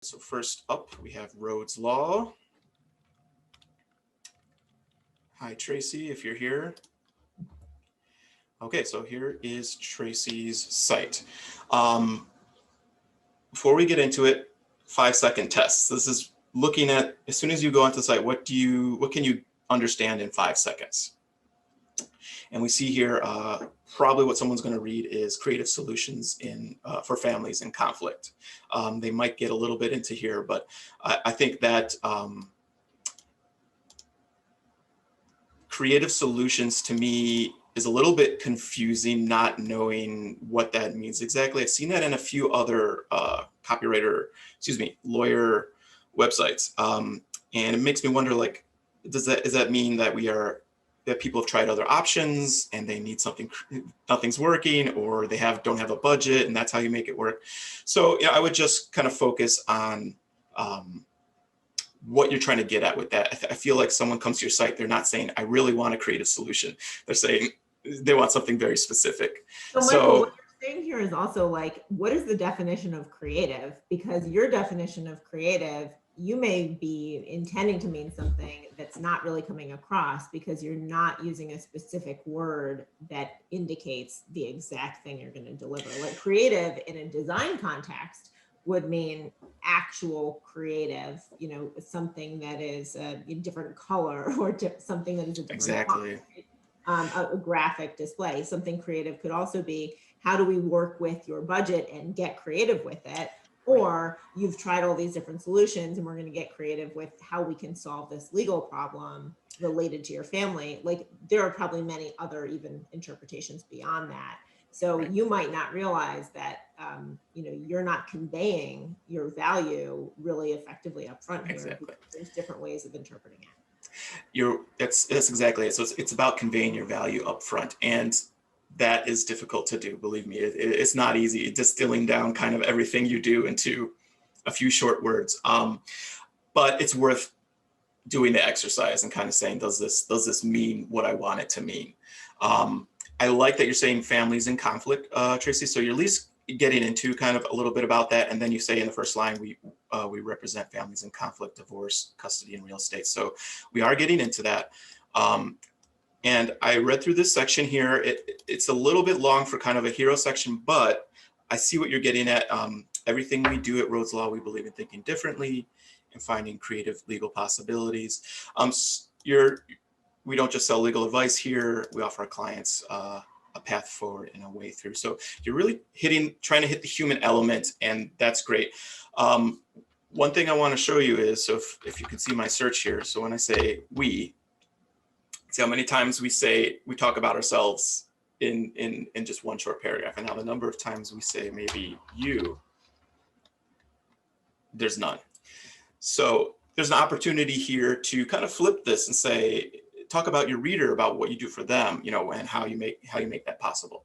So first up, we have Rhodes Law. Hi, Tracy, if you're here. Okay, so here is Tracy's site. Before we get into it, 5-second tests. This is looking at, as soon as you go onto the site, what can you understand in 5 seconds? And we see here, probably what someone's going to read is creative solutions for families in conflict. They might get a little bit into here, but I think that creative solutions to me is a little bit confusing, not knowing what that means exactly. I've seen that in a few other lawyer websites. And it makes me wonder, like, does that mean that people have tried other options and they need something, nothing's working, or they don't have a budget and that's how you make it work? So I would just kind of focus on what you're trying to get at with that. I feel like someone comes to your site, they're not saying, I really want a creative solution. They're saying they want something very specific. So Michael, what you're saying here is also like, what is the definition of creative? Because your definition of creative, you may be intending to mean something that's not really coming across because you're not using a specific word that indicates the exact thing you're going to deliver. Like creative in a design context would mean actual creative, something that is a different color or something that is a different exactly a graphic display. Something creative could also be, how do we work with your budget and get creative with it? Or you've tried all these different solutions and we're going to get creative with how we can solve this legal problem related to your family. Like there are probably many other even interpretations beyond that. So you might not realize that, you're not conveying your value really effectively up front here. Exactly. There's different ways of interpreting it. That's exactly it. So it's about conveying your value up front, and that is difficult to do. Believe me, it's not easy. Distilling down kind of everything you do into a few short words, but it's worth doing the exercise and kind of saying, does this mean what I want it to mean? I like that you're saying families in conflict, Tracy. So you're at least getting into kind of a little bit about that, and then you say in the first line, we represent families in conflict, divorce, custody, and real estate. So we are getting into that. And I read through this section here. It's a little bit long for kind of a hero section, but I see what you're getting at. Everything we do at Rhodes Law, we believe in thinking differently and finding creative legal possibilities. We don't just sell legal advice here. We offer our clients a path forward and a way through. So you're really trying to hit the human element, and that's great. One thing I want to show you is, so if you can see my search here. So when I say we, see how many times we talk about ourselves in just one short paragraph, and now the number of times we say maybe you, there's none. So there's an opportunity here to kind of flip this and say, talk about your reader, about what you do for them, and how you make that possible.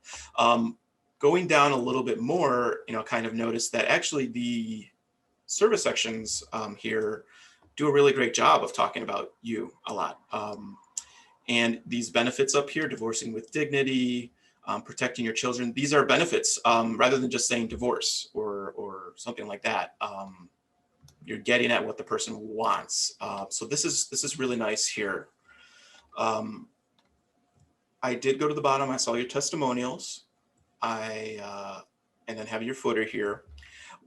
Going down a little bit more, kind of notice that actually the service sections here do a really great job of talking about you a lot. And these benefits up here, divorcing with dignity, protecting your children, these are benefits rather than just saying divorce or something like that. You're getting at what the person wants. So this is really nice here. I did go to the bottom. I saw your testimonials. And then have your footer here.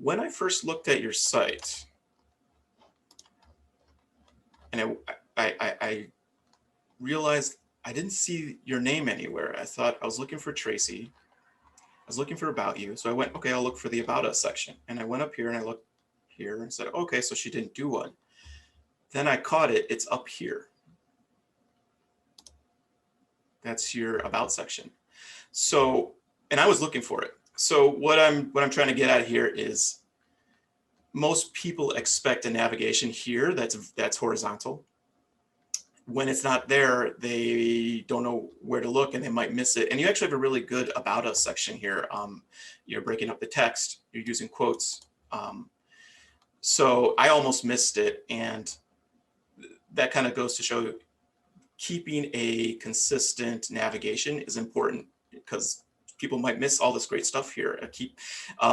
When I first looked at your site, and I realized I didn't see your name anywhere. I thought I was looking for Tracy. I was looking for About You. So I went, okay, I'll look for the About Us section. And I went up here and I looked here and said, okay, so she didn't do one. Then I caught it. It's up here. That's your About section. So, and I was looking for it. So what I'm trying to get at here is, most people expect a navigation here that's horizontal. When it's not there, they don't know where to look and they might miss it. And you actually have a really good About Us section here. You're breaking up the text, you're using quotes. So I almost missed it. And that kind of goes to show keeping a consistent navigation is important, because people might miss all this great stuff here.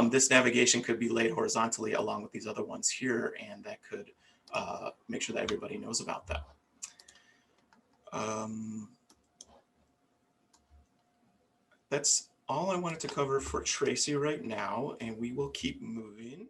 This navigation could be laid horizontally along with these other ones here, and that could make sure that everybody knows about that. That's all I wanted to cover for Tracy right now, and we will keep moving.